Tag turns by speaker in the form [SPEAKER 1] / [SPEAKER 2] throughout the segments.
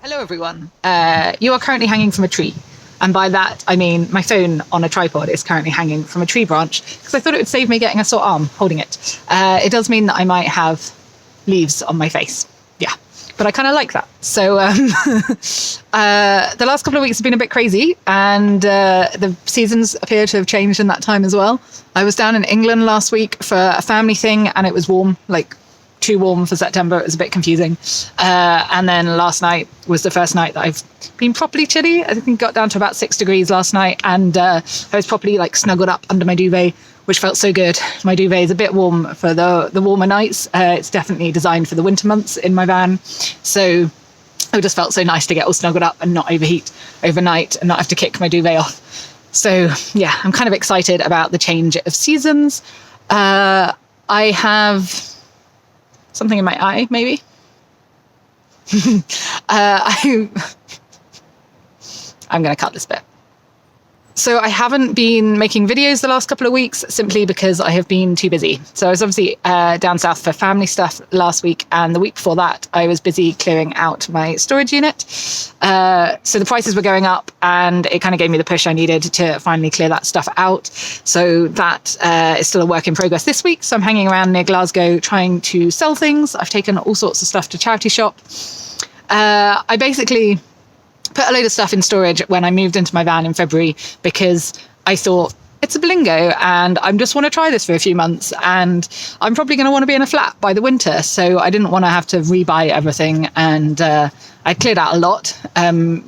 [SPEAKER 1] Hello, everyone. You are currently hanging from a tree. And by that, I mean my phone on a tripod is currently hanging from a tree branch because I thought it would save me getting a sore arm holding it. It does mean that I might have leaves on my face. Yeah. But I kind of like that. So the last couple of weeks have been a bit crazy, and the seasons appear to have changed in that time as well. I was down in England last week for a family thing, and it was warm, like too warm for September. It was a bit confusing. And then last night was the first night that I've been properly chilly. I think it got down to about 6 degrees last night, and I was properly like snuggled up under my duvet, which felt so good. My duvet is a bit warm for the warmer nights. It's definitely designed for the winter months in my van. So it just felt so nice to get all snuggled up and not overheat overnight and not have to kick my duvet off. So yeah, I'm kind of excited about the change of seasons. I have something in my eye, maybe. I'm going to cut this bit. So I haven't been making videos the last couple of weeks simply because I have been too busy. So I was obviously down south for family stuff last week, and the week before that I was busy clearing out my storage unit. So the prices were going up, and it kind of gave me the push I needed to finally clear that stuff out. So that is still a work in progress this week. So I'm hanging around near Glasgow trying to sell things. I've taken all sorts of stuff to charity shop. I basically put a load of stuff in storage when I moved into my van in February because I thought it's a blingo and I just want to try this for a few months, and I'm probably going to want to be in a flat by the winter. So I didn't want to have to rebuy everything, and I cleared out a lot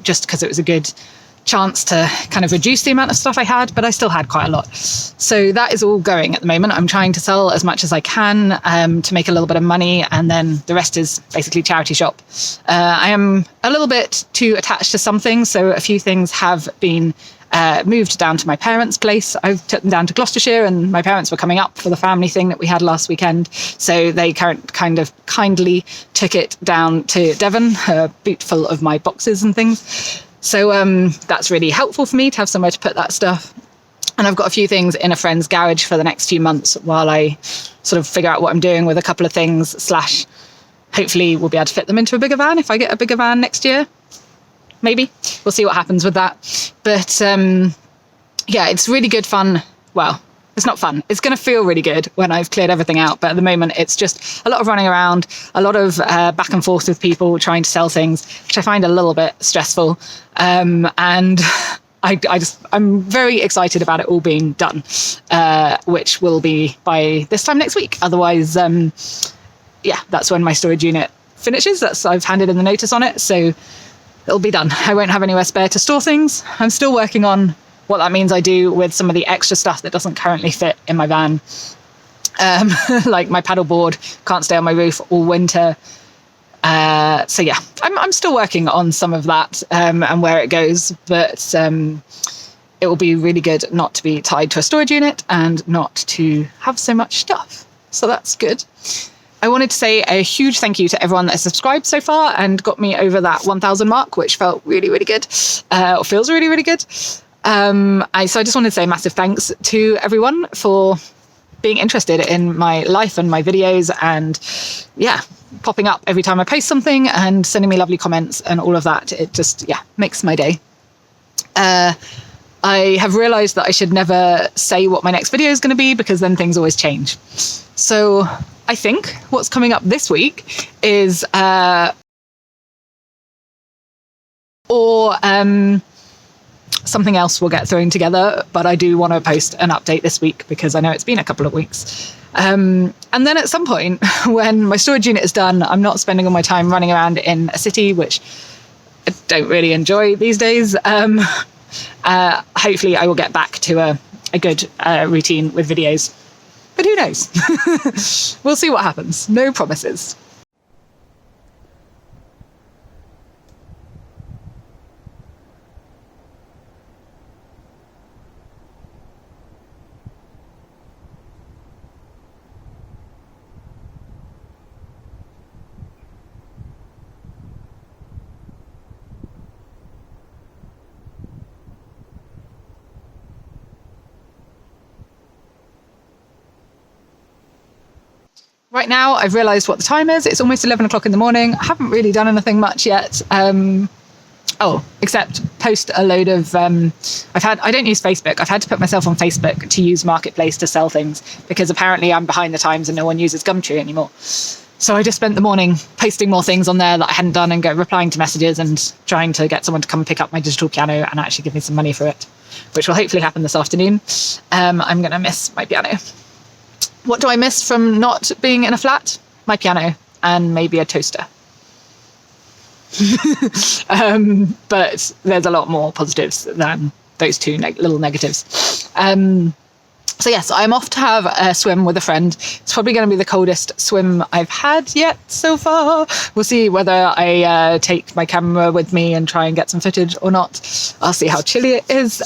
[SPEAKER 1] just because it was a good chance to kind of reduce the amount of stuff I had, but I still had quite a lot. So that is all going at the moment. I'm trying to sell as much as I can to make a little bit of money, and then the rest is basically charity shop. I am a little bit too attached to some things, so a few things have been moved down to my parents' place. I took them down to Gloucestershire, and my parents were coming up for the family thing that we had last weekend, so they kind of kindly took it down to Devon, a boot full of my boxes and things. So that's really helpful for me to have somewhere to put that stuff. And I've got a few things in a friend's garage for the next few months while I sort of figure out what I'm doing with a couple of things, / hopefully we'll be able to fit them into a bigger van if I get a bigger van next year. Maybe. We'll see what happens with that. But yeah, it's really good fun. Well, it's not fun. It's going to feel really good when I've cleared everything out. But at the moment, it's just a lot of running around, a lot of back and forth with people trying to sell things, which I find a little bit stressful. And I'm very excited about it all being done, which will be by this time next week. Otherwise, yeah, that's when my storage unit finishes. I've handed in the notice on it. So it'll be done. I won't have anywhere spare to store things. I'm still working on what that means I do with some of the extra stuff that doesn't currently fit in my van. Like my paddleboard can't stay on my roof all winter. So yeah, I'm still working on some of that and where it goes, but it will be really good not to be tied to a storage unit and not to have so much stuff. So that's good. I wanted to say a huge thank you to everyone that has subscribed so far and got me over that 1,000 mark, which felt really, really good, or feels really, really good. So I just wanted to say a massive thanks to everyone for being interested in my life and my videos, and yeah, popping up every time I post something and sending me lovely comments and all of that. It just, yeah, makes my day. I have realized that I should never say what my next video is going to be because then things always change. So I think what's coming up this week is something else will get thrown together, but I do want to post an update this week because I know it's been a couple of weeks. And then at some point when my storage unit is done, I'm not spending all my time running around in a city, which I don't really enjoy these days. Hopefully I will get back to a good routine with videos, but who knows? We'll see what happens. No promises. Right now, I've realised what the time is. It's almost 11 o'clock in the morning. I haven't really done anything much yet. Except post a load of. I don't use Facebook. I've had to put myself on Facebook to use Marketplace to sell things because apparently I'm behind the times and no one uses Gumtree anymore. So I just spent the morning posting more things on there that I hadn't done and replying to messages and trying to get someone to come pick up my digital piano and actually give me some money for it, which will hopefully happen this afternoon. I'm going to miss my piano. What do I miss from not being in a flat? My piano and maybe a toaster. But there's a lot more positives than those two little negatives. So yes, I'm off to have a swim with a friend. It's probably going to be the coldest swim I've had yet so far. We'll see whether I take my camera with me and try and get some footage or not. I'll see how chilly it is.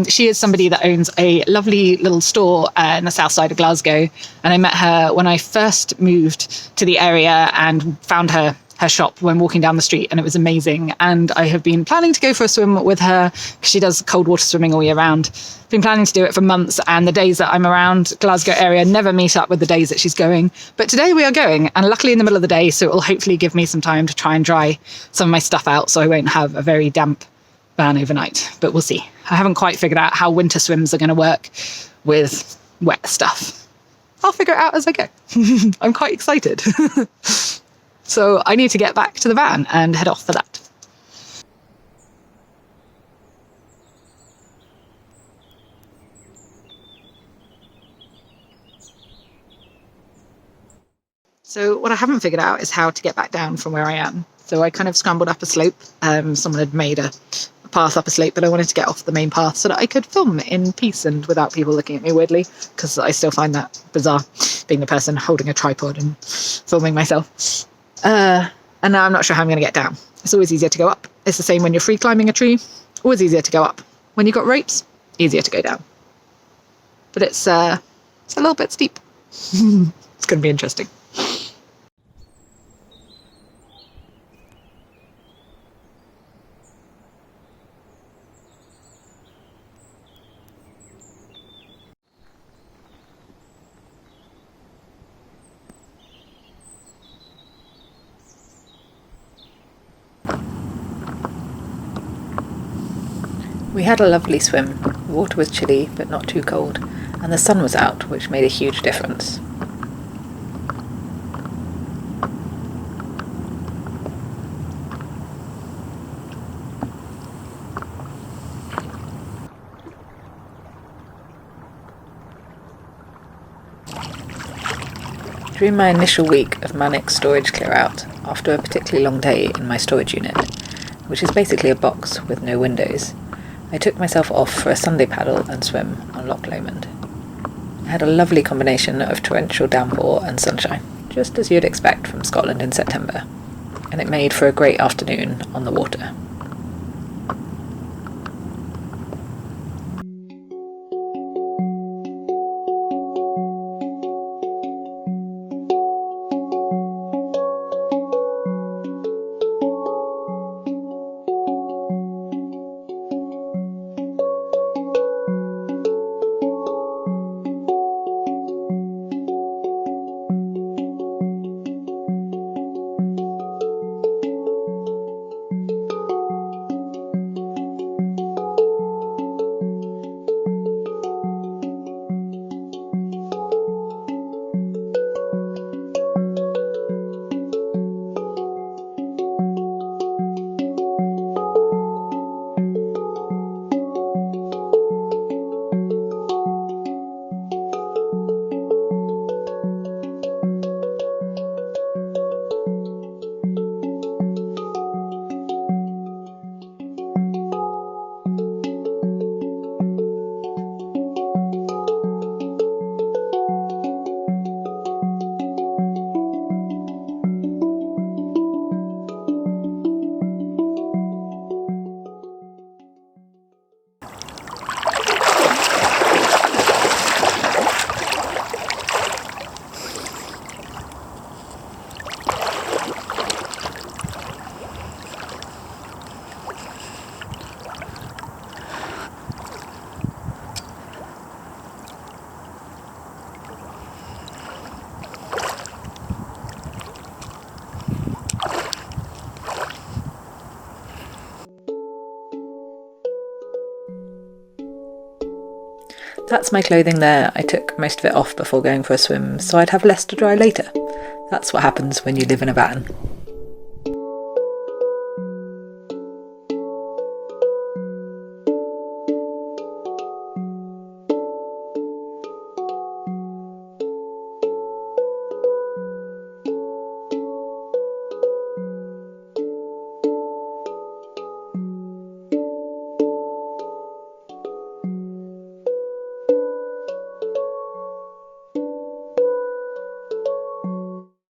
[SPEAKER 1] She is somebody that owns a lovely little store in the south side of Glasgow. And I met her when I first moved to the area and found her shop when walking down the street, and it was amazing. And I have been planning to go for a swim with her because she does cold water swimming all year round. Been planning to do it for months, and the days that I'm around Glasgow area never meet up with the days that she's going. But today we are going, and luckily in the middle of the day, so it will hopefully give me some time to try and dry some of my stuff out so I won't have a very damp van overnight. But we'll see. I haven't quite figured out how winter swims are going to work with wet stuff. I'll figure it out as I go. I'm quite excited. So I need to get back to the van and head off for that. So what I haven't figured out is how to get back down from where I am. So I kind of scrambled up a slope. Someone had made a path up a slope, but I wanted to get off the main path so that I could film in peace and without people looking at me weirdly, because I still find that bizarre, being the person holding a tripod and filming myself. And now I'm not sure how I'm going to get down. It's always easier to go up. It's the same when you're free climbing a tree. Always easier to go up. When you've got ropes, easier to go down. But it's a little bit steep. It's going to be interesting. We had a lovely swim. The water was chilly, but not too cold, and the sun was out, which made a huge difference. During my initial week of manic storage clear out, after a particularly long day in my storage unit, which is basically a box with no windows, I took myself off for a Sunday paddle and swim on Loch Lomond. I had a lovely combination of torrential downpour and sunshine, just as you'd expect from Scotland in September, and it made for a great afternoon on the water.
[SPEAKER 2] That's my clothing there. I took most of it off before going for a swim, so I'd have less to dry later. That's what happens when you live in a van.